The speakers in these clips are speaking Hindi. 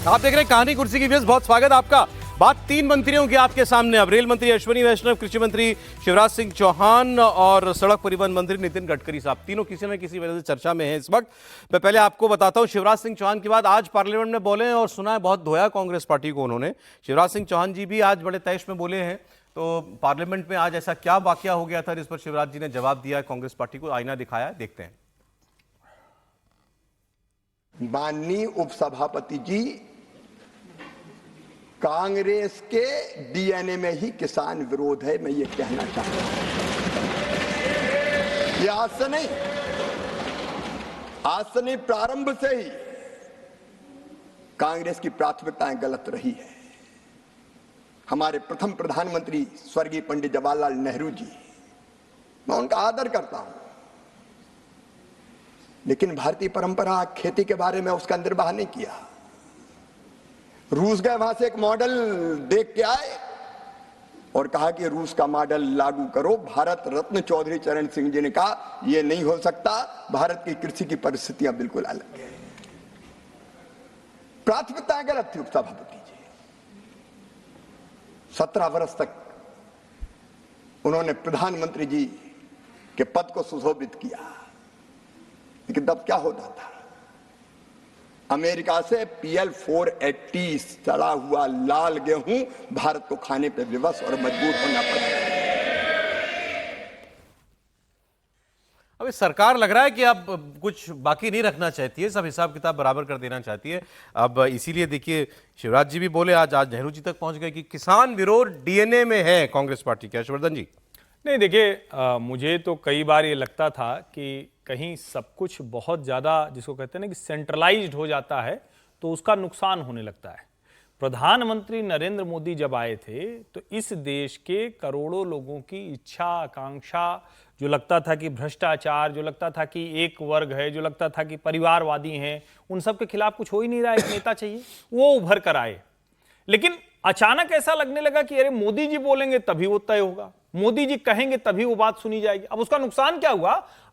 आप देख रहे हैं कहानी कुर्सी की व्यूअर्स, बहुत स्वागत आपका। बात तीन मंत्रियों की आपके सामने। अब रेल मंत्री अश्विनी वैष्णव, कृषि मंत्री शिवराज सिंह चौहान और सड़क परिवहन मंत्री नितिन गडकरी साहब, तीनों किसी न किसी वजह से चर्चा में हैं इस वक्त। मैं पहले आपको बताता हूं, शिवराज सिंह चौहान की बात आज पार्लियामेंट में बोले हैं और सुना है बहुत धोया कांग्रेस पार्टी को उन्होंने। शिवराज सिंह चौहान जी भी आज बड़े तैश में बोले हैं। तो पार्लियामेंट में आज ऐसा क्या वाकया हो गया था जिस पर शिवराज जी ने जवाब दिया, कांग्रेस पार्टी को आईना दिखाया, देखते हैं। माननीय उपसभापति जी, कांग्रेस के डीएनए में ही किसान विरोध है, मैं ये कहना चाहता हूं। ये आज से नहीं, प्रारंभ से ही कांग्रेस की प्राथमिकताएं गलत रही है। हमारे प्रथम प्रधानमंत्री स्वर्गीय पंडित जवाहरलाल नेहरू जी, मैं उनका आदर करता हूं, लेकिन भारतीय परंपरा खेती के बारे में उसका निर्वाह नहीं किया। रूस गए, वहां से एक मॉडल देख के आए और कहा कि रूस का मॉडल लागू करो। भारत रत्न चौधरी चरण सिंह जी ने कहा यह नहीं हो सकता, भारत की कृषि की परिस्थितियां बिल्कुल अलग है। प्राथमिकताएं गलत थी उपसभापति जी। 17 वर्ष तक उन्होंने प्रधानमंत्री जी के पद को सुशोभित किया, लेकिन तब क्या होता था? अमेरिका से PL 480 सड़ा हुआ लाल गेहूं भारत को खाने पर विवश और मजबूर होना पड़ा। अभी सरकार लग रहा है कि अब कुछ बाकी नहीं रखना चाहती है, सब हिसाब किताब बराबर कर देना चाहती है। अब इसीलिए देखिए शिवराज जी भी बोले, आज नेहरू जी तक पहुंच गए कि किसान विरोध डीएनए में है कांग्रेस पार्टी के। हर्षवर्धन जी, नहीं देखिए, मुझे तो कई बार ये लगता था कि कहीं सब कुछ बहुत ज़्यादा, जिसको कहते हैं ना कि सेंट्रलाइज्ड हो जाता है, तो उसका नुकसान होने लगता है। प्रधानमंत्री नरेंद्र मोदी जब आए थे तो इस देश के करोड़ों लोगों की इच्छा आकांक्षा, जो लगता था कि भ्रष्टाचार, जो लगता था कि एक वर्ग है, जो लगता था कि परिवारवादी हैं, उन सब के खिलाफ कुछ हो ही नहीं रहा, एक नेता चाहिए, वो उभर कर आए। लेकिन अचानक ऐसा लगने लगा कि अरे मोदी जी बोलेंगे तभी वो तय होगा, मोदी जी कहेंगे तभी वो बात सुनी जाएगी। अब उसका नुकसान क्या हुआ?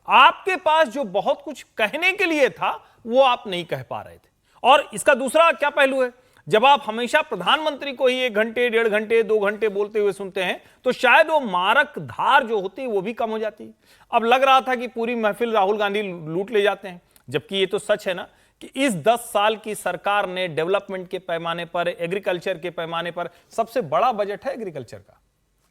आपके पास जो बहुत कुछ कहने के लिए था वो आप नहीं कह पा रहे थे। और इसका दूसरा क्या पहलू है, जब आप हमेशा प्रधानमंत्री को ही 1 घंटे, 1.5 घंटे, 2 घंटे बोलते हुए सुनते हैं तो शायद वो मारक धार जो होती है वो भी कम हो जाती है। अब लग रहा था कि पूरी महफिल राहुल गांधी लूट ले जाते हैं, जबकि ये तो सच है ना कि इस 10 साल की सरकार ने डेवलपमेंट के पैमाने पर, एग्रीकल्चर के पैमाने पर, सबसे बड़ा बजट है एग्रीकल्चर का।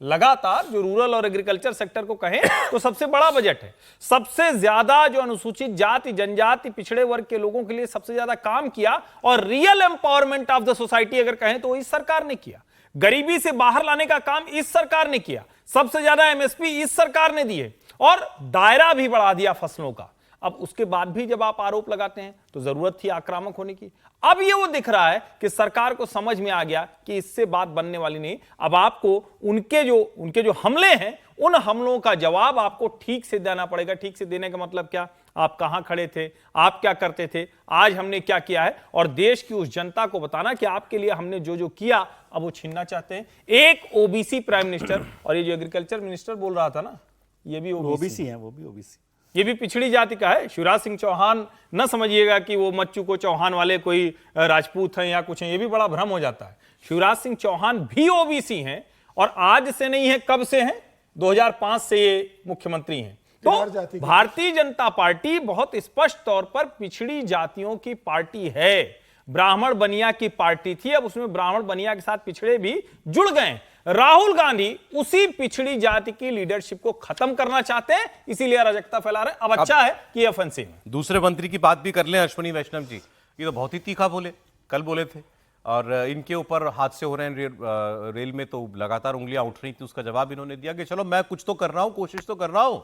लगातार जो रूरल और एग्रीकल्चर सेक्टर को कहें तो सबसे बड़ा बजट है। सबसे ज्यादा जो अनुसूचित जाति, जनजाति, पिछड़े वर्ग के लोगों के लिए सबसे ज्यादा काम किया और real empowerment of the society अगर कहें तो इस सरकार ने किया। गरीबी से बाहर लाने का काम इस सरकार ने किया। सबसे ज्यादा MSP इस सरकार ने दिए और दायरा भी बढ़ा दिया फसलों का। अब उसके बाद भी जब आप आरोप लगाते हैं तो जरूरत थी आक्रामक होने की। अब ये वो दिख रहा है कि सरकार को समझ में आ गया कि इससे बात बनने वाली नहीं। अब आपको उनके जो हमले हैं, उन हमलों का जवाब आपको ठीक से देना पड़ेगा। ठीक से देने का मतलब क्या? आप कहां खड़े थे, आप क्या करते थे, आज हमने क्या किया है, और देश की उस जनता को बताना कि आपके लिए हमने जो जो किया अब वो छीनना चाहते हैं। एक OBC प्राइम मिनिस्टर, और ये जो एग्रीकल्चर मिनिस्टर बोल रहा था ना, ये भी OBC है, वो भी OBC, ये भी पिछड़ी जाति का है। शिवराज सिंह चौहान न समझिएगा कि वो मच्चू को चौहान वाले कोई राजपूत हैं या कुछ हैं, ये भी बड़ा भ्रम हो जाता है। शिवराज सिंह चौहान भी OBC हैं और आज से नहीं है, कब से हैं? 2005 से ये मुख्यमंत्री हैं। तो भारतीय जनता पार्टी बहुत स्पष्ट तौर पर पिछड़ी जातियों की पार्टी है। ब्राह्मण बनिया की पार्टी थी, अब उसमें ब्राह्मण बनिया के साथ पिछड़े भी जुड़ गए। राहुल गांधी उसी पिछड़ी जाति की लीडरशिप को खत्म करना चाहते हैं, इसीलिए अराजकता फैला रहे हैं। अब अच्छा है कि ये ऑफेंसिव है। दूसरे मंत्री की बात भी कर लें, अश्विनी वैष्णव जी, ये तो बहुत ही तीखा बोले, कल बोले थे, और इनके ऊपर हादसे हो रहे हैं रेल में, तो लगातार उंगलियां उठ रही थी। उसका जवाब इन्होंने दिया कि चलो मैं कुछ तो कर रहा हूं, कोशिश तो कर रहा हूं,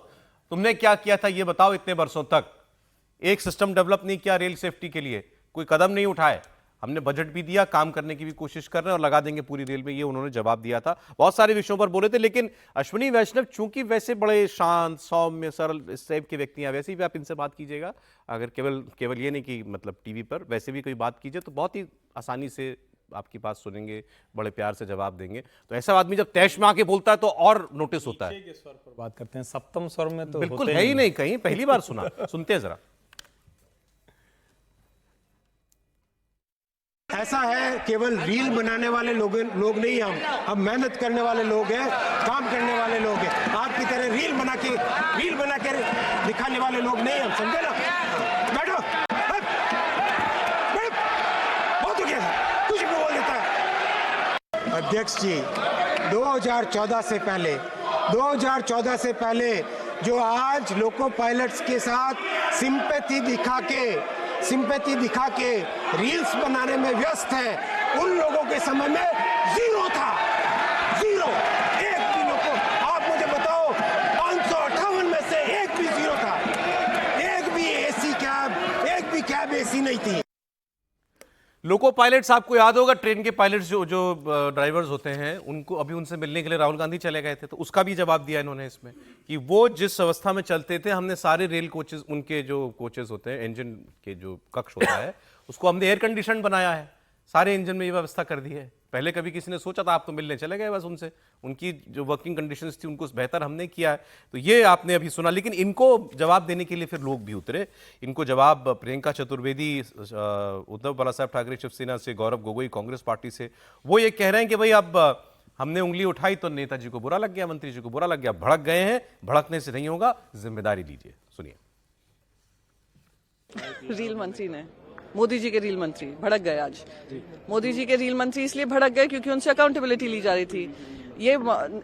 तुमने क्या किया था ये बताओ। इतने वर्षों तक एक सिस्टम डेवलप नहीं किया रेल सेफ्टी के लिए, कोई कदम नहीं उठाए। हमने बजट भी दिया, काम करने की भी कोशिश कर रहे हैं और लगा देंगे पूरी रेल में, ये उन्होंने जवाब दिया था। बहुत सारे विषयों पर बोले थे, लेकिन अश्विनी वैष्णव चूंकि वैसे बड़े शांत, सौम्य, सरल इस टाइप के व्यक्ति हैं, वैसे भी आप इनसे बात कीजिएगा, अगर केवल ये नहीं कि मतलब टीवी पर, वैसे भी कोई बात कीजिए तो बहुत ही आसानी से आपकी बात सुनेंगे, बड़े प्यार से जवाब देंगे। तो ऐसा आदमी जब तैश में आके बोलता है तो और नोटिस होता है। के स्वर पर बात करते हैं, सप्तम स्वर में तो बिल्कुल है ही नहीं, कहीं पहली बार सुना। सुनते हैं जरा। ऐसा है, केवल रील बनाने वाले लोग नहीं हम मेहनत करने वाले लोग हैं, काम करने वाले लोग हैं। आपकी तरह रील बना के दिखाने वाले लोग नहीं हम, समझे ना? बैठो, बहुत हो गया, कुछ भी बोल देता है। अध्यक्ष जी, 2014 से पहले जो आज लोको पायलट्स के साथ सिंपैथी दिखा के रील्स बनाने में व्यस्त है, उन लोगों के समय में जीरो था, जीरो, एक भी लोग को आप मुझे बताओ 558 में से एक भी जीरो था, एक भी कैब एसी नहीं थी। लोको पायलट्स, आपको याद होगा ट्रेन के पायलट्स जो ड्राइवर्स होते हैं, उनको अभी उनसे मिलने के लिए राहुल गांधी चले गए थे, तो उसका भी जवाब दिया इन्होंने इसमें कि वो जिस अवस्था में चलते थे, हमने सारे रेल कोचेस, उनके जो कोचेस होते हैं, इंजन के जो कक्ष होता है, उसको हमने एयर कंडीशन बनाया है, सारे इंजन में ये व्यवस्था कर दी है। पहले कभी किसी ने सोचा था? आप तो मिलने चले गए बस उनसे, उनकी जो वर्किंग कंडीशंस थी उनको बेहतर हमने किया है। तो ये आपने अभी सुना, लेकिन इनको जवाब देने के लिए फिर लोग भी उतरे। इनको जवाब प्रियंका चतुर्वेदी, उद्धव बाला साहब ठाकरे शिवसेना से, गौरव गोगोई कांग्रेस पार्टी से, वो ये कह रहे हैं कि भाई अब हमने उंगली उठाई तो नेताजी को बुरा लग गया, मंत्री जी को बुरा लग गया, भड़क गए हैं, भड़कने से नहीं होगा, जिम्मेदारी लीजिए। सुनिए। रील मंत्री ने, मोदी जी के रील मंत्री भड़क गए आज। मोदी जी के रील मंत्री इसलिए भड़क गए क्योंकि उनसे अकाउंटेबिलिटी ली जा रही थी। ये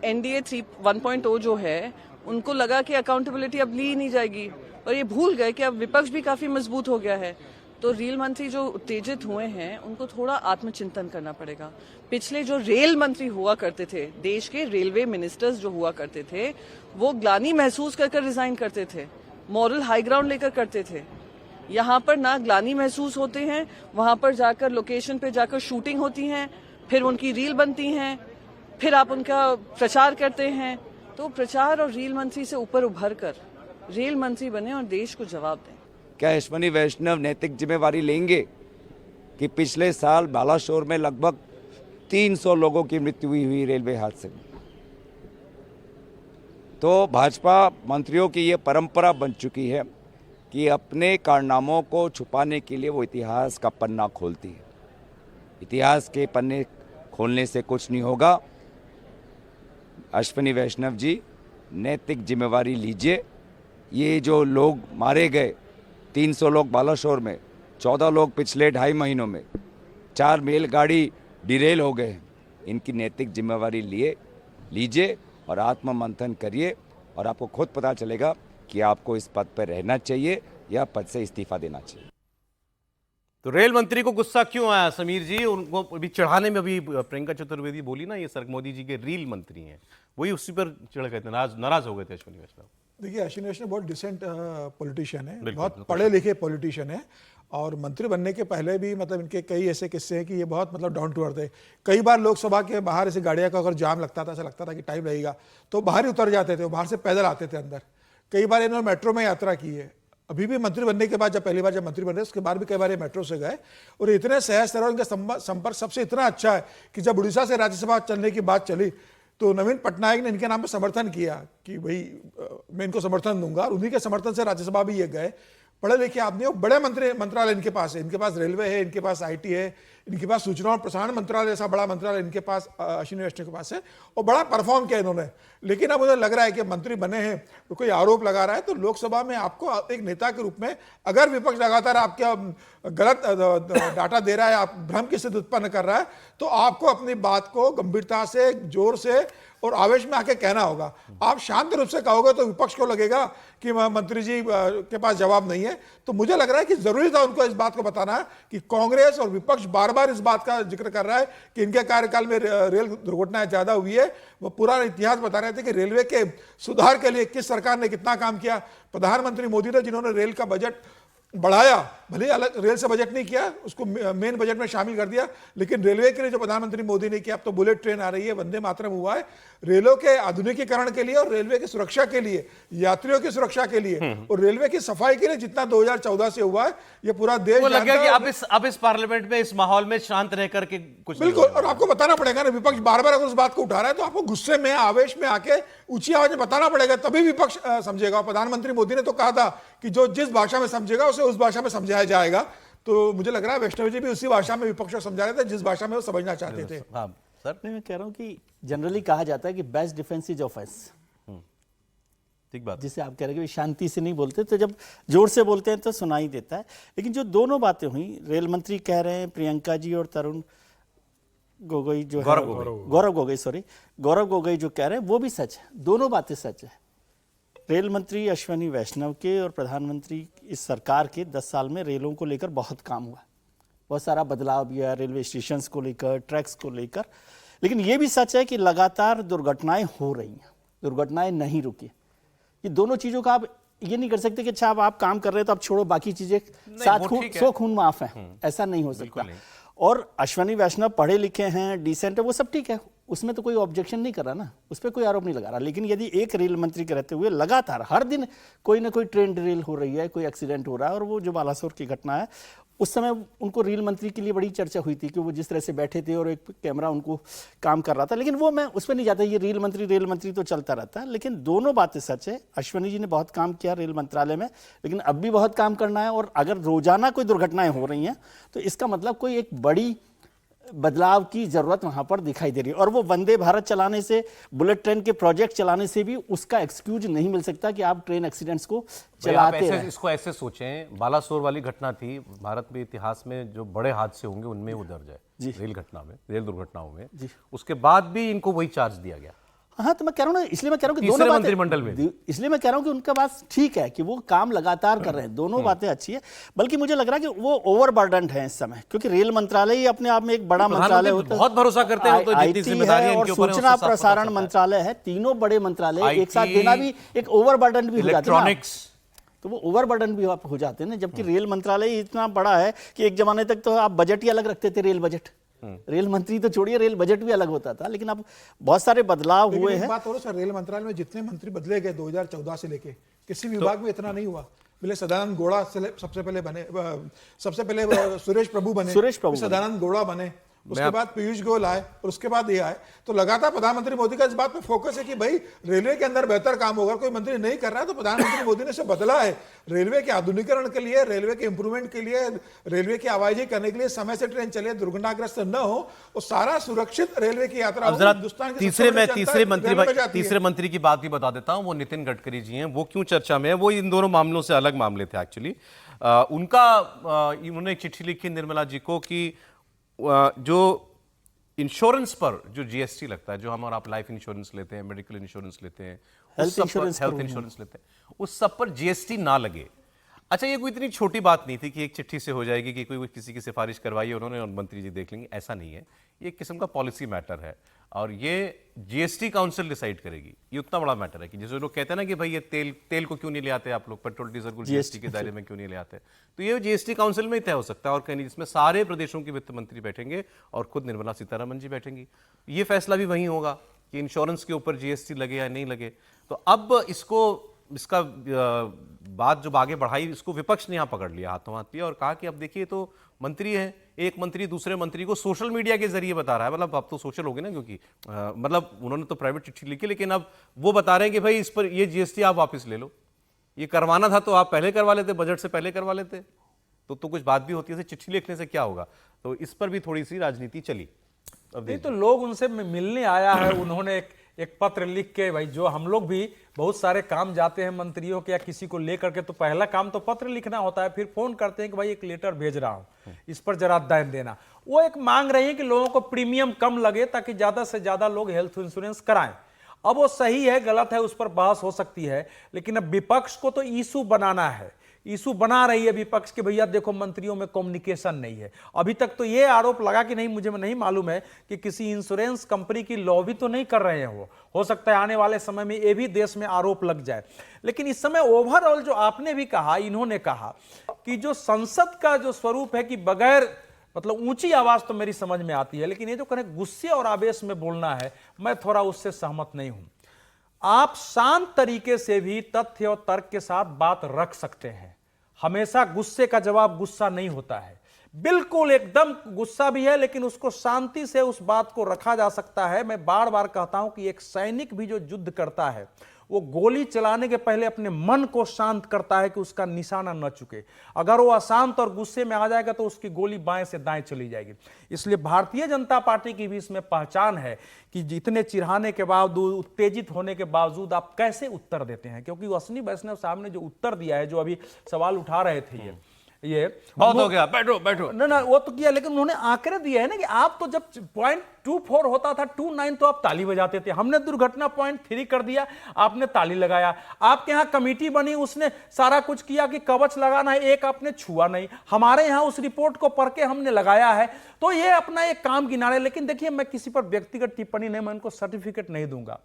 एनडीए 1.0 जो है, उनको लगा कि अकाउंटेबिलिटी अब ली ही नहीं जाएगी, और ये भूल गए कि अब विपक्ष भी काफी मजबूत हो गया है। तो रील मंत्री जो उत्तेजित हुए हैं, उनको थोड़ा आत्मचिंतन करना पड़ेगा। पिछले जो रेल मंत्री हुआ करते थे, देश के रेलवे मिनिस्टर्स जो हुआ करते थे, वो ग्लानि महसूस कर रिजाइन करते थे, मॉरल हाई ग्राउंड लेकर करते थे। यहाँ पर ना ग्लानि महसूस होते हैं, वहां पर जाकर लोकेशन पे जाकर शूटिंग होती हैं, फिर उनकी रील बनती हैं, फिर आप उनका प्रचार करते हैं। तो प्रचार और रील मंत्री से ऊपर उभर कर रेल मंत्री बने और देश को जवाब दें। क्या अश्विनी वैष्णव नैतिक जिम्मेवारी लेंगे कि पिछले साल बालाशोर में लगभग 300 लोगों की मृत्यु हुई रेलवे हादसे में? तो भाजपा मंत्रियों की ये परंपरा बन चुकी है कि अपने कारनामों को छुपाने के लिए वो इतिहास का पन्ना खोलती है। इतिहास के पन्ने खोलने से कुछ नहीं होगा। अश्विनी वैष्णव जी, नैतिक जिम्मेवारी लीजिए। ये जो लोग मारे गए, 300 लोग बालाशोर में, 14 लोग पिछले 2.5 महीनों में, 4 रेलगाड़ी डिरेल हो गए हैं, इनकी नैतिक जिम्मेवारी लीजिए और आत्ममंथन करिए, और आपको खुद पता चलेगा कि आपको इस पद पर रहना चाहिए या पद से इस्तीफा देना चाहिए। तो रेल मंत्री को गुस्सा क्यों आया समीर जी? उनको अभी चढ़ाने में, अभी प्रियंका चतुर्वेदी बोली ना, ये सर मोदी जी के रील मंत्री हैं, वही उसी पर चढ़ गए थे, नाराज हो गए थे अश्विनी वैष्णव। देखिए, अश्विनी वैष्णव बहुत डिसेंट पॉलिटिशियन है, बहुत पढ़े लिखे पॉलिटिशियन है, और मंत्री बनने के पहले भी मतलब इनके कई ऐसे किस्से हैं कि ये बहुत मतलब डाउन टू अर्थ है। कई बार लोकसभा के बाहर ऐसे गाड़ियां का अगर जाम लगता था, ऐसा लगता था कि टाइम लगेगा, तो बाहर ही उतर जाते थे, वो बाहर से पैदल आते थे अंदर। कई बार इन्होंने मेट्रो में यात्रा की है। अभी भी मंत्री बनने के बाद, पहली बार जब मंत्री बन रहे, उसके बाद भी कई बार ये मेट्रो से गए, और इतने सहज सरल, इनका संपर्क सबसे इतना अच्छा है कि जब उड़ीसा से राज्यसभा चलने की बात चली तो नवीन पटनायक ने इनके नाम पर समर्थन किया कि भाई मैं इनको समर्थन दूंगा, और उन्हीं के समर्थन से राज्यसभा भी ये गए। पढ़े लिखे आदमी, और बड़े मंत्रालय इनके पास है, इनके पास रेलवे है, इनके पास IT है, इनके पास सूचना और प्रसारण मंत्रालय जैसा बड़ा मंत्रालय इनके पास अश्विनी वैष्णव के पास है, और बड़ा परफॉर्म किया इन्होंने। लेकिन अब मुझे लग रहा है कि मंत्री बने हैं तो कोई आरोप लगा रहा है, तो लोकसभा में आपको एक नेता के रूप में, अगर विपक्ष लगातार आपके गलत डाटा दे रहा है, आप भ्रम की स्थिति उत्पन्न कर रहा है, तो आपको अपनी बात को गंभीरता से, जोर से और आवेश में आके कहना होगा। आप शांत रूप से कहोगे तो विपक्ष को लगेगा कि मंत्री जी के पास जवाब नहीं है। तो मुझे लग रहा है कि जरूरी था उनको इस बात को बताना कि कांग्रेस और विपक्ष बार बार इस बात का जिक्र कर रहा है कि इनके कार्यकाल में रेल दुर्घटनाएं ज्यादा हुई है। वो पूरा इतिहास बता रहे थे कि रेलवे के सुधार के लिए किस सरकार ने कितना काम किया। प्रधानमंत्री मोदी ने जिन्होंने रेल का बजट बढ़ाया, भले अलग रेल से बजट नहीं किया, उसको मेन बजट में शामिल कर दिया, लेकिन रेलवे के लिए जो प्रधानमंत्री मोदी ने किया, अब तो बुलेट ट्रेन आ रही है, वंदे मातरम हुआ है, रेलों के आधुनिकीकरण के लिए और रेलवे की सुरक्षा के लिए, यात्रियों की सुरक्षा के लिए और रेलवे की सफाई के लिए जितना 2014 से हुआ है, ये पूरा देश लग गया कि अब इस पार्लियामेंट में, इस माहौल में शांत रह करके कुछ बिल्कुल। और आपको बताना पड़ेगा ना, विपक्ष बार बार अगर उस बात को उठा रहा है तो आपको गुस्से में, आवेश में आके ऊंची आवाज में बताना पड़ेगा, तभी विपक्ष समझेगा। प्रधानमंत्री मोदी ने तो कहा था कि जो जिस भाषा में समझेगा उसे उस भाषा में समझाया जाएगा। तो मुझे लग रहा है वैष्णव जी भी उसी भाषा में विपक्ष को समझा रहे थे जिस भाषा में वो समझना चाहते थे। हाँ सर, मैं कह रहा हूँ कि जनरली कहा जाता है कि बेस्ट डिफेंस इज ऑफेंस, ठीक बात। जिसे आप कह रहे हैं कि शांति से नहीं बोलते, तो जब जोर से बोलते हैं तो सुनाई देता है। लेकिन जो दोनों बातें हुई, रेल मंत्री कह रहे हैं प्रियंका जी और तरुण गोगोई जो है, गौरव गोगोई जो कह रहे हैं वो भी सच है, दोनों बातें सच है। रेल मंत्री अश्विनी वैष्णव के और प्रधानमंत्री इस सरकार के 10 साल में रेलों को लेकर बहुत काम हुआ, बहुत सारा बदलाव भी आया, रेलवे स्टेशन को लेकर, ट्रैक्स को लेकर। लेकिन ये भी सच है कि लगातार दुर्घटनाएं हो रही हैं, दुर्घटनाएं नहीं रुकी। ये दोनों चीज़ों का आप ये नहीं कर सकते कि अच्छा अब आप काम कर रहे हैं तो आप छोड़ो, बाकी चीज़ें साथ सौ खून माफ है, ऐसा नहीं हो सकता। और अश्विनी वैष्णव पढ़े लिखे हैं, डिसेंट है, वो सब ठीक है, उसमें तो कोई ऑब्जेक्शन नहीं कर रहा ना, उस पर कोई आरोप नहीं लगा रहा। लेकिन यदि एक रेल मंत्री के रहते हुए लगातार हर दिन कोई ना कोई ट्रेन डिरेल हो रही है, कोई एक्सीडेंट हो रहा है, और वो जो बालासोर की घटना है उस समय उनको रेल मंत्री के लिए बड़ी चर्चा हुई थी कि वो जिस तरह से बैठे थे और एक कैमरा उनको काम कर रहा था। लेकिन वो मैं उस पर नहीं जाता, ये रेल मंत्री तो चलता रहता है। लेकिन दोनों बातें सच है, अश्विनी जी ने बहुत काम किया रेल मंत्रालय में, लेकिन अब भी बहुत काम करना है। और अगर रोजाना कोई दुर्घटनाएं हो रही हैं तो इसका मतलब कोई एक बड़ी बदलाव की जरूरत वहां पर दिखाई दे रही है। और वो वंदे भारत चलाने से, बुलेट ट्रेन के प्रोजेक्ट चलाने से भी उसका एक्सक्यूज नहीं मिल सकता कि आप ट्रेन एक्सीडेंट्स को चलाते हैं। इसको ऐसे सोचें, बालासोर वाली घटना थी, भारत में इतिहास में जो बड़े हादसे होंगे उनमें वो दर्ज है, रेल घटना में, रेल दुर्घटनाओं में। उसके बाद भी इनको वही चार्ज दिया गया। हाँ, तो मैं कह रहा हूँ ना, इसलिए मैं कह रहा हूँ कि तीसरे दोनों मंत्रिमंडल में, इसलिए मैं कह रहा हूँ कि उनका बात ठीक है कि वो काम लगातार कर रहे हैं, दोनों बातें अच्छी है। बल्कि मुझे लग रहा है कि वो ओवरबर्डन्ड है इस समय, क्योंकि रेल मंत्रालय ही अपने आप में एक बड़ा मंत्रालय होता है, बहुत भरोसा करते हैं, तो जितनी जिम्मेदारियां और इनके ऊपर है सूचना उससे साफ पता प्रसारण चलता है। मंत्रालय है, तीनों बड़े मंत्रालय एक साथ IT, देना भी एक ओवरबर्डन भी हो जाता है ना। इलेक्ट्रॉनिक्स, तो वो ओवरबर्डन भी आप हो जाते हैं ना। जबकि रेल मंत्रालय इतना बड़ा है कि एक जमाने तक तो आप बजट ही अलग रखते थे, रेल बजट, रेल मंत्री तो छोड़िए, रेल बजट भी अलग होता था। लेकिन अब बहुत सारे बदलाव हुए हैं। बात और सर, रेल मंत्रालय में जितने मंत्री बदले गए 2014 से लेके, किसी विभाग में इतना नहीं हुआ। पहले सदानंद गौड़ा सबसे पहले बने, सबसे पहले सुरेश प्रभु बने, सदानंद गौड़ा बने, उसके बाद पीयूष गोयल आए और उसके बाद ये आए। तो लगातार प्रधानमंत्री मोदी का इस बात पे फोकस है कि भाई रेलवे के अंदर बेहतर काम होगा। कोई मंत्री नहीं कर रहा है तो प्रधानमंत्री मोदी ने इसे बदला है, रेलवे के आधुनिकीकरण के लिए, रेलवे के इंप्रूवमेंट के लिए, रेलवे की आवाजाही करने के लिए, समय से ट्रेन चले, दुर्घटनाग्रस्त न हो और सारा सुरक्षित रेलवे की यात्रा हो। हिंदुस्तान की तीसरे मंत्री की बात भी बता देता हूं, वो नितिन गडकरी जी हैं। वो क्यों चर्चा में है, वो इन दोनों मामलों से अलग मामले थे एक्चुअली। उन्होंने एक चिट्ठी लिखी निर्मला जी को कि जो इंश्योरेंस पर जो जीएसटी लगता है, जो हम और आप लाइफ इंश्योरेंस लेते हैं, मेडिकल इंश्योरेंस लेते हैं, हेल्थ इंश्योरेंस लेते हैं, उस सब पर जीएसटी ना लगे। अच्छा, ये कोई इतनी छोटी बात नहीं थी कि एक चिट्ठी से हो जाएगी कि कोई किसी की सिफारिश करवाई उन्होंने और मंत्री जी देख लेंगे, ऐसा नहीं है। ये एक किस्म का पॉलिसी मैटर है और ये जीएसटी काउंसिल डिसाइड करेगी। ये उतना बड़ा मैटर है कि जैसे लोग कहते हैं ना कि भाई ये तेल को क्यों नहीं ले आते आप लोग, पेट्रोल डीजल को जीएसटी के दायरे में क्यों नहीं ले आते, तो ये जीएसटी काउंसिल में ही तय हो सकता है और कहीं नहीं, जिसमें सारे प्रदेशों के वित्त मंत्री बैठेंगे और खुद निर्मला सीतारमण जी बैठेंगी। ये फैसला भी वही होगा कि इंश्योरेंस के ऊपर जीएसटी लगे या नहीं लगे। तो अब इसका बात जो आगे बढ़ाई, इसको विपक्ष ने यहाँ पकड़ लिया, हाथों हाथ लिया और कहा कि अब देखिए तो मंत्री है, एक मंत्री दूसरे मंत्री को सोशल मीडिया के जरिए बता रहा है, मतलब अब तो सोशल हो गए ना, क्योंकि मतलब उन्होंने तो प्राइवेट चिट्ठी लिखी, लेकिन अब वो बता रहे हैं कि भाई इस पर ये जीएसटी आप वापस ले लो, ये करवाना था तो आप पहले करवा लेते, बजट से पहले करवा लेते, तो कुछ बात भी होती है, चिट्ठी लिखने से क्या होगा। तो इस पर भी थोड़ी सी राजनीति चली। अब नहीं तो लोग उनसे मिलने आया है, उन्होंने एक पत्र लिख के, भाई जो हम लोग भी बहुत सारे काम जाते हैं मंत्रियों के या किसी को लेकर के, तो पहला काम तो पत्र लिखना होता है, फिर फोन करते हैं कि भाई एक लेटर भेज रहा हूं, इस पर जरा ध्यान देना। वो एक मांग रही है कि लोगों को प्रीमियम कम लगे ताकि ज्यादा से ज्यादा लोग हेल्थ इंश्योरेंस कराएं। अब वो सही है गलत है उस पर बहस हो सकती है, लेकिन अब विपक्ष को तो इशू बनाना है, इशू बना रही है विपक्ष के भैया देखो मंत्रियों में कम्युनिकेशन नहीं है। अभी तक तो ये आरोप लगा कि नहीं, मुझे नहीं मालूम है कि किसी इंश्योरेंस कंपनी की लॉबी तो नहीं कर रहे हैं वो, हो सकता है आने वाले समय में ये भी देश में आरोप लग जाए। लेकिन इस समय ओवरऑल जो आपने भी कहा, इन्होंने कहा कि जो संसद का जो स्वरूप है कि बगैर मतलब ऊंची आवाज तो मेरी समझ में आती है, लेकिन ये जो कहें गुस्से और आवेश में बोलना है, मैं थोड़ा उससे सहमत नहीं हूं। आप शांत तरीके से भी तथ्य और तर्क के साथ बात रख सकते हैं। हमेशा गुस्से का जवाब गुस्सा नहीं होता है, बिल्कुल एकदम गुस्सा भी है, लेकिन उसको शांति से उस बात को रखा जा सकता है। मैं बार बार कहता हूं कि एक सैनिक भी जो युद्ध करता है वो गोली चलाने के पहले अपने मन को शांत करता है कि उसका निशाना न चुके। अगर वो अशांत और गुस्से में आ जाएगा तो उसकी गोली बाएं से दाएं चली जाएगी। इसलिए भारतीय जनता पार्टी की भी इसमें पहचान है कि जितने चिढ़ाने के बावजूद, उत्तेजित होने के बावजूद आप कैसे उत्तर देते हैं। क्योंकि अश्विनी वैष्णव साहब ने जो उत्तर दिया है, जो अभी सवाल उठा रहे थे, ये बहुत हो गया, बैठो बैठो। ना वो तो किया, लेकिन उन्होंने आंकड़े दिए है ना कि आप तो जब 0.24 होता था 2.9 तो आप ताली बजाते थे। हमने दुर्घटना 0.3 कर दिया, आपने ताली लगाया। आपके यहाँ कमेटी बनी, उसने सारा कुछ किया कि कवच लगाना है, एक आपने छुआ नहीं। हमारे यहाँ उस रिपोर्ट को पढ़ के हमने लगाया है। तो ये अपना एक काम किनारे। लेकिन देखिए, मैं किसी पर व्यक्तिगत टिप्पणी नहीं, मैं उनको सर्टिफिकेट नहीं दूंगा,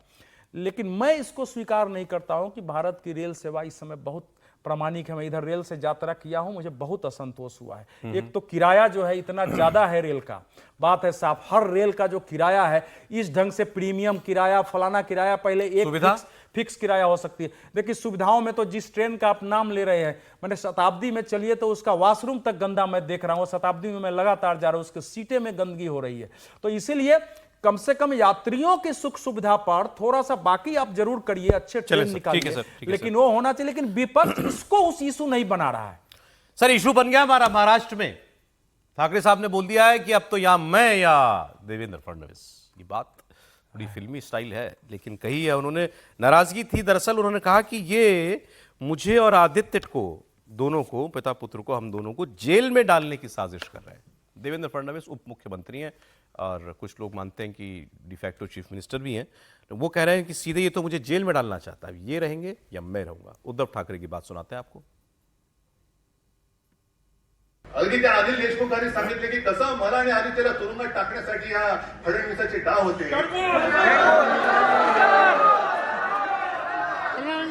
लेकिन मैं इसको स्वीकार नहीं करता हूं कि भारत की रेल सेवा इस समय बहुत प्रामाणिक है। मैं इधर रेल से यात्रा किया हूं, मुझे बहुत असंतोष हुआ है। एक तो किराया जो है इतना ज्यादा है रेल का, बात है साफ। हर रेल का जो किराया है इस ढंग से प्रीमियम किराया, फलाना किराया, पहले एक फिक्स किराया हो सकती है। देखिए सुविधाओं में तो जिस ट्रेन का आप नाम ले रहे हैं, मैंने शताब्दी में चलिए तो उसका वॉशरूम तक गंदा मैं देख रहा हूं। शताब्दी में मैं लगातार जा रहा हूं, उसकी सीटें में गंदगी हो रही है। तो इसीलिए कम से कम यात्रियों की सुख सुविधा पर थोड़ा सा बाकी आप जरूर करिए, अच्छे ट्रेन निकालिए, लेकिन वो होना चाहिए। लेकिन विपक्ष इसको उस इशू नहीं बना रहा है। सर इशू बन गया हमारा महाराष्ट्र में। ठाकरे साहब ने बोल दिया है कि अब तो यहां मैं या देवेंद्र फडणवीस। ये बात बड़ी फिल्मी स्टाइल है, लेकिन कही है उन्होंने। नाराजगी थी दरअसल। उन्होंने कहा कि ये मुझे और आदित्य को, दोनों को, पिता पुत्र को, हम दोनों को जेल में डालने की साजिश कर रहे हैं। देवेंद्र फडणवीस उप मुख्यमंत्री हैं और कुछ लोग मानते हैं कि डिफैक्टो चीफ मिनिस्टर भी हैं। वो कह रहे हैं कि सीधे ये तो मुझे जेल में डालना चाहता है, ये रहेंगे या मैं रहूंगा। उद्धव ठाकरे की बात सुनाते हैं आपको। अगदी त्या अनिल देशमुखांनी सांगितले की कसं मला आणि आदित्यला तुरुंगात टाकण्यासाठी या फडणवीसाचे डाव होते।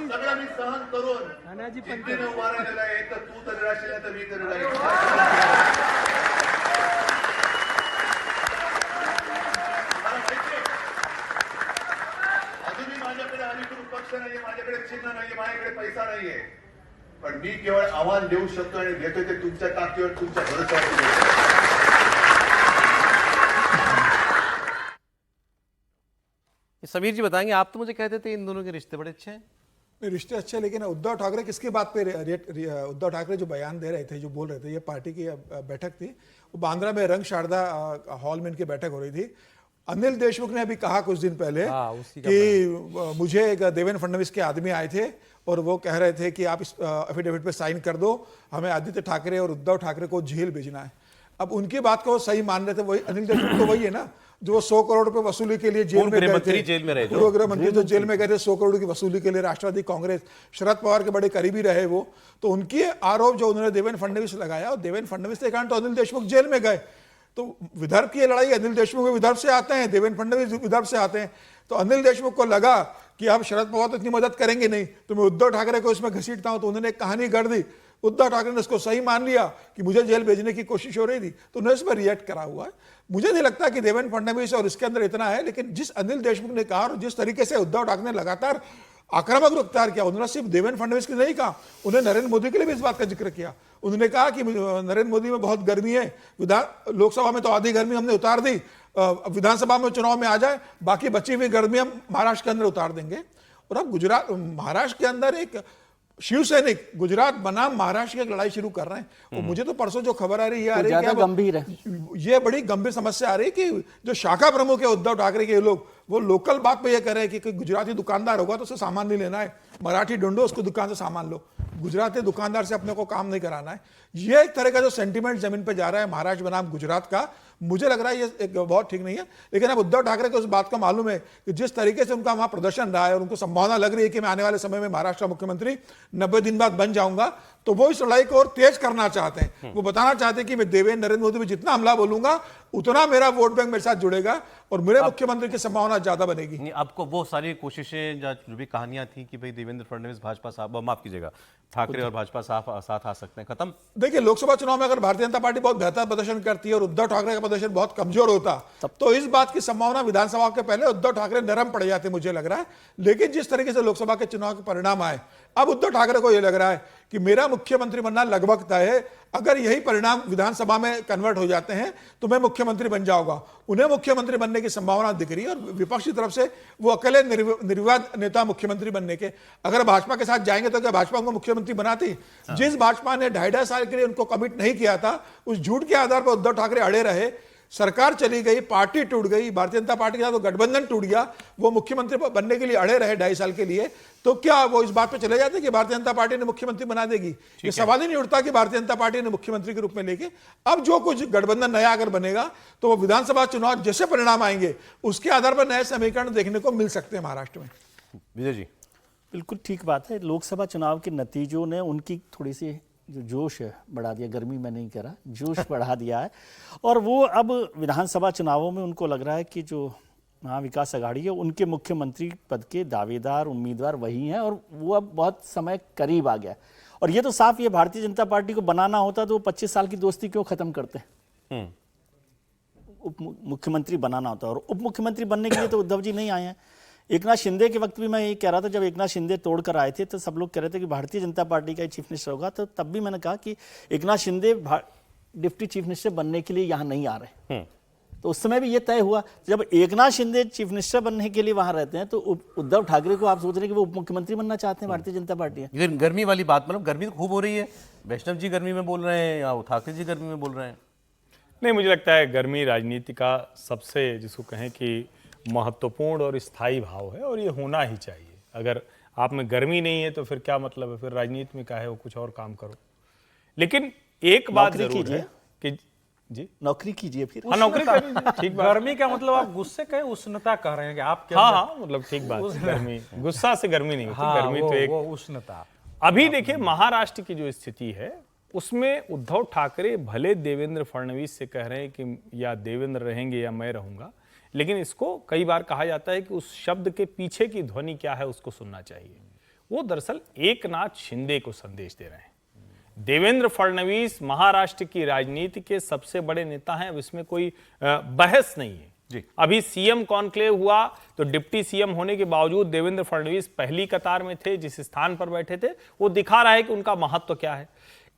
सगळं मी सहन करून जिद्दीने उभा राहिलेला आहे। तर तू तरी राहशील तर मी तरी राहील। माझ्याकडे अधिकृत पक्ष नाहीये, माझ्याकडे चिन्ह नाहीये, माझ्याकडे पैसा नाहीये, पण मी केवळ आव्हान देऊ शकतो आणि देतो ते तुमच्या ताकदीवर, तुमच्या भरोश्यावर। समीर जी बताएंगे, आप तो मुझे कहते थे इन दोनों के रिश्ते बड़े अच्छे हैं। रिश्ते अच्छे, लेकिन उद्धव ठाकरे किसकी बात पे उद्धव ठाकरे जो बयान दे रहे थे, जो बोल रहे थे, ये पार्टी की बैठक थी, वो बांद्रा में रंग शारदा हॉल में इनकी बैठक हो रही थी। अनिल देशमुख ने अभी कहा कुछ दिन पहले कि मुझे देवेंद्र फडणवीस के आदमी आए थे और वो कह रहे थे कि आप इस एफिडेविट पे साइन कर दो, हमें आदित्य ठाकरे और उद्धव ठाकरे को जेल भेजना है। अब उनकी बात को सही मान रहे थे, वही अनिल देशमुख तो वही है ना जो 100 करोड़ रुपए वसूली के लिए जेल में गए थे। पूर्व गृह मंत्री जो जेल में गए थे 100 करोड़ की वसूली के लिए, राष्ट्रवादी कांग्रेस, शरद पवार के बड़े करीबी रहे वो। तो उनकी आरोप जो उन्होंने देवेंद्र फडणवीस लगाया, और देवेंद्र फडणवीस के कारण तो अनिल देशमुख जेल में गए। तो विदर्भ की लड़ाई, अनिल देशमुख विदर्भ से आते हैं, देवेंद्र फडणवीस विदर्भ से आते हैं। तो अनिल देशमुख को लगा कि अब शरद पवार तो इतनी मदद करेंगे नहीं, तो मैं उद्धव ठाकरे को इसमें घसीटता हूं। तो उन्होंने एक कहानी कर दी। उद्धव ठाकरे ने उसको सही मान लिया कि मुझे जेल भेजने की कोशिश हो रही थी, तो उन्होंने इस पर रिएक्ट करा हुआ है। मुझे नहीं लगता कि देवेंद्र फडणवीस और इसके अंदर इतना है, लेकिन जिस अनिल देशमुख ने कहा और जिस तरीके से उद्धव ठाकरे ने लगातार आक्रामक रुख अख्तियार किया, उन्होंने सिर्फ देवेंद्र फडणवीस के नहीं कहा, उन्होंने नरेंद्र मोदी के लिए भी इस बात का जिक्र किया। उन्होंने कहा कि नरेंद्र मोदी में बहुत गर्मी है, लोकसभा में तो आधी गर्मी हमने उतार दी, विधानसभा में चुनाव में आ जाए, बाकी बची हुई गर्मी हम महाराष्ट्र के अंदर उतार देंगे। और अब महाराष्ट्र के अंदर एक शिवसैनिक गुजरात बनाम महाराष्ट्र की एक लड़ाई शुरू कर रहे हैं। और मुझे तो परसों जो खबर आ रही है, गंभीर है, ये बड़ी गंभीर समस्या आ रही है कि जो शाखा प्रमुख है उद्धव ठाकरे के लोग, वो लोकल बात पे ये कह रहे हैं कि गुजराती दुकानदार होगा तो उसे सामान नहीं लेना है, मराठी ढूंढो उसको दुकान से सामान लो, गुजराती दुकानदार से अपने को काम नहीं कराना है। ये एक तरह का जो सेंटीमेंट जमीन पे जा रहा है महाराष्ट्र बनाम गुजरात का, मुझे लग रहा है ये एक बहुत ठीक नहीं है। लेकिन अब उद्धव ठाकरे को उस बात का मालूम है कि जिस तरीके से उनका वहां प्रदर्शन रहा है और उनको संभावना लग रही है कि मैं आने वाले समय में महाराष्ट्र मुख्यमंत्री 90 दिन बाद बन जाऊंगा, तो वो इस लड़ाई को और तेज करना चाहते हैं। वो बताना चाहते हैं कि मैं नरेंद्र मोदी में जितना हमला बोलूंगा उतना मेरा वोट बैंक मेरे साथ जुड़ेगा और मेरे मुख्यमंत्री की संभावना ज्यादा बनेगी। आपको वो सारी कोशिशें जो भी कहानियां थी कि भाई देवेंद्र फडणवीस भाजपा साहब, माफ कीजिएगा, ठाकरे और भाजपा साथ आ सकते हैं, खत्म। देखिए लोकसभा चुनाव में अगर भारतीय जनता पार्टी बहुत बेहतर प्रदर्शन करती है और उद्धव ठाकरे का प्रदर्शन बहुत कमजोर होता, तो इस बात की संभावना विधानसभा के पहले उद्धव ठाकरे नरम पड़ जाते, मुझे लग रहा है। लेकिन जिस तरीके से लोकसभा के चुनाव के परिणाम आए, अब उद्धव ठाकरे को यह लग रहा है कि मेरा मुख्यमंत्री बनना लगभग तय है, अगर यही परिणाम विधानसभा में कन्वर्ट हो जाते हैं तो मैं मुख्यमंत्री बन जाऊंगा। उन्हें मुख्यमंत्री बनने की संभावना दिख रही है और विपक्ष की तरफ से वो अकेले निर्विवाद नेता मुख्यमंत्री बनने के। अगर भाजपा के साथ जाएंगे तो क्या भाजपा उनको मुख्यमंत्री बनाती? जिस भाजपा ने 2.5 साल के लिए उनको कमिट नहीं किया था, उस झूठ के आधार पर उद्धव ठाकरे अड़े रहे, सरकार चली गई, पार्टी टूट गई, भारतीय जनता पार्टी के साथ वो गठबंधन टूट गया, वो मुख्यमंत्री बनने के लिए अड़े रहे 2.5 साल के लिए, तो क्या वो इस बात पे चले जाते कि भारतीय जनता पार्टी ने मुख्यमंत्री बना देगी? ये सवाल ही नहीं उठता कि भारतीय जनता पार्टी ने मुख्यमंत्री के रूप में लेके अब जो कुछ गठबंधन नया अगर बनेगा तो वो विधानसभा चुनाव जैसे परिणाम आएंगे उसके आधार पर नए समीकरण देखने को मिल सकते हैं महाराष्ट्र में। विजय जी, बिल्कुल ठीक बात है। लोकसभा चुनाव के नतीजों ने उनकी थोड़ी सी जो जोश है बढ़ा दिया, गर्मी में नहीं कह रहा, जोश बढ़ा दिया है। और वो अब विधानसभा चुनावों में उनको लग रहा है कि जो महाविकास आघाड़ी है उनके मुख्यमंत्री पद के दावेदार उम्मीदवार वही हैं और वो अब बहुत समय करीब आ गया। और ये तो साफ, ये भारतीय जनता पार्टी को बनाना होता तो वो 25 साल की दोस्ती क्यों खत्म करते? उप मुख्यमंत्री बनाना होता है और उप मुख्यमंत्री बनने के लिए तो उद्धव जी नहीं आए हैं। एकनाथ शिंदे के वक्त भी मैं यही कह रहा था, जब एकनाथ शिंदे तोड़कर आए थे तो सब लोग कह रहे थे कि भारतीय जनता पार्टी का चीफ मिनिस्टर होगा, तो तब भी मैंने कहा कि Eknath Shinde deputy chief minister बनने के लिए यहाँ नहीं आ रहे। तो उस समय भी ये तय हुआ, जब एकनाथ शिंदे चीफ मिनिस्टर बनने के लिए वहां रहते हैं तो उद्धव ठाकरे को आप सोच रहे हैं कि वो उप मुख्यमंत्री बनना चाहते हैं भारतीय जनता पार्टी। लेकिन गर्मी वाली बात, मतलब गर्मी तो खूब हो रही है, वैष्णव जी गर्मी में बोल रहे हैं या ठाकरे जी गर्मी में बोल रहे हैं? नहीं, मुझे लगता है गर्मी राजनीति का सबसे जिसको कहें कि महत्वपूर्ण और स्थायी भाव है और ये होना ही चाहिए। अगर आप में गर्मी नहीं है तो फिर क्या मतलब है, फिर राजनीति में क्या है, वो कुछ और काम करो। लेकिन एक बात जरूर है कि जी नौकरी कीजिए फिर। हाँ, नौकरी करिए, ठीक बात। गर्मी का मतलब आप गुस्से कहें, उष्णता कह रहे हैं कि आप क्या? हाँ, मतलब ठीक बात। गर्मी, गुस्सा से गर्मी नहीं होती। हाँ, गर्मी तो एक वो उष्णता। अभी देखिए महाराष्ट्र की जो स्थिति है उसमें उद्धव ठाकरे भले देवेंद्र फडणवीस से कह रहे हैं कि या देवेंद्र रहेंगे या मैं रहूंगा, लेकिन इसको कई बार कहा जाता है कि उस शब्द के पीछे की ध्वनि क्या है उसको सुनना चाहिए। वो दरअसल एकनाथ शिंदे को संदेश दे रहे हैं। देवेंद्र फडणवीस महाराष्ट्र की राजनीति के सबसे बड़े नेता हैं, अब इसमें कोई बहस नहीं है जी। अभी सीएम कॉन्क्लेव हुआ तो डिप्टी सीएम होने के बावजूद देवेंद्र फडणवीस पहली कतार में थे, जिस स्थान पर बैठे थे वो दिखा रहा है कि उनका महत्व क्या है।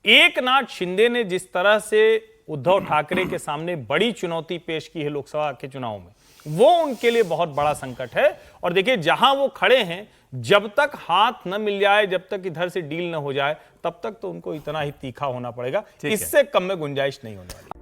एकनाथ शिंदे ने जिस तरह से उद्धव ठाकरे के सामने बड़ी चुनौती पेश की है लोकसभा के चुनाव में, वो उनके लिए बहुत बड़ा संकट है। और देखिए जहां वो खड़े हैं, जब तक हाथ न मिल जाए, जब तक इधर से डील न हो जाए, तब तक तो उनको इतना ही तीखा होना पड़ेगा, इससे कम में गुंजाइश नहीं होने वाली।